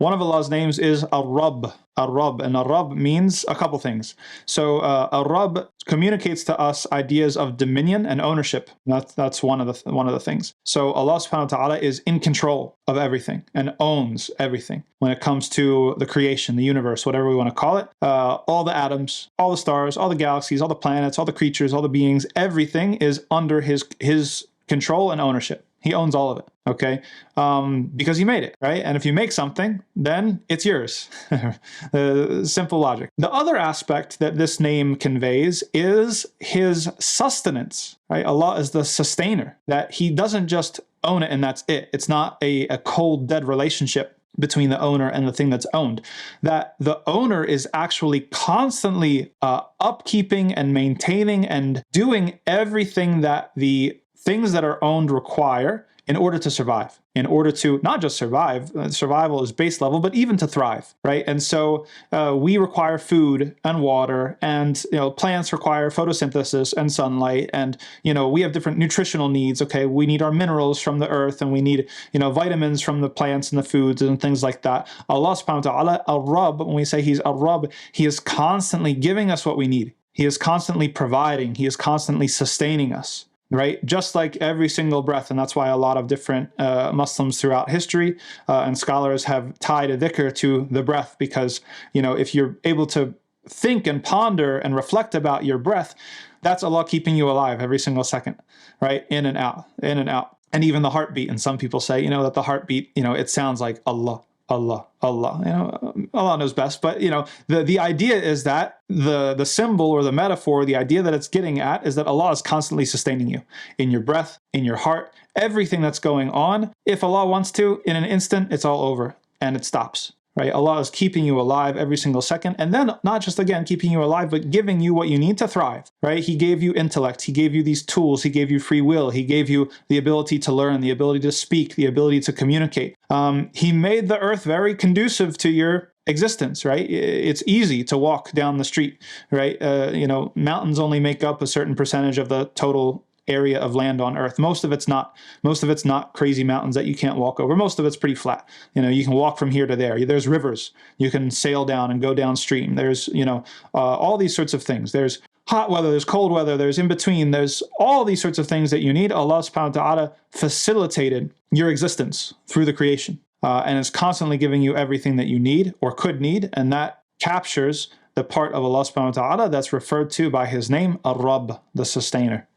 One of Allah's names is Ar-Rabb. Ar-Rabb, and Ar-Rabb means a couple things. So Ar-Rabb communicates to us ideas of dominion and ownership. That's one of the things. So Allah subhanahu wa ta'ala is in control of everything and owns everything when it comes to the creation, the universe, whatever we want to call it. All the atoms, all the stars, all the galaxies, all the planets, all the creatures, all the beings, everything is under his control and ownership. He owns all of it, okay? Because he made it, right? And if you make something, then it's yours. Simple logic. The other aspect that this name conveys is his sustenance, right? Allah is the sustainer, that he doesn't just own it and that's it. It's not a cold, dead relationship between the owner and the thing that's owned. That the owner is actually constantly upkeeping and maintaining and doing everything that the things that are owned require in order to survive, in order to not just survive, survival is base level, but even to thrive, right? And so we require food and water, and plants require photosynthesis and sunlight, and we have different nutritional needs. Okay, we need our minerals from the earth, and we need vitamins from the plants and the foods and things like that. Allah subhanahu wa ta'ala, Ar-Rabb, when we say he's Ar-Rabb, he is constantly giving us what we need. He is constantly providing. He is constantly sustaining us. Right? Just like every single breath. And that's why a lot of different Muslims throughout history and scholars have tied a dhikr to the breath, because, if you're able to think and ponder and reflect about your breath, that's Allah keeping you alive every single second, right? In and out, in and out. And even the heartbeat. And some people say, that the heartbeat, it sounds like Allah. Allah, Allah, Allah knows best. But, the idea is that the symbol or the metaphor, the idea that it's getting at is that Allah is constantly sustaining you in your breath, in your heart, everything that's going on. If Allah wants to, in an instant, it's all over and it stops. Right? Allah is keeping you alive every single second, and then not just, again, keeping you alive, but giving you what you need to thrive, right? He gave you intellect. He gave you these tools. He gave you free will. He gave you the ability to learn, the ability to speak, the ability to communicate. He made the earth very conducive to your existence, right? It's easy to walk down the street, right? Mountains only make up a certain percentage of the total area of land on earth. Most of it's not crazy mountains that you can't walk over. Most of it's pretty flat. You can walk from here to there. There's rivers you can sail down and go downstream. There's all these sorts of things. There's hot weather, there's cold weather, there's in between, there's all these sorts of things that you need. Allah subhanahu wa ta'ala facilitated your existence through the creation, and is constantly giving you everything that you need or could need, and that captures the part of Allah subhanahu wa ta'ala that's referred to by his name, Ar-Rabb, the sustainer.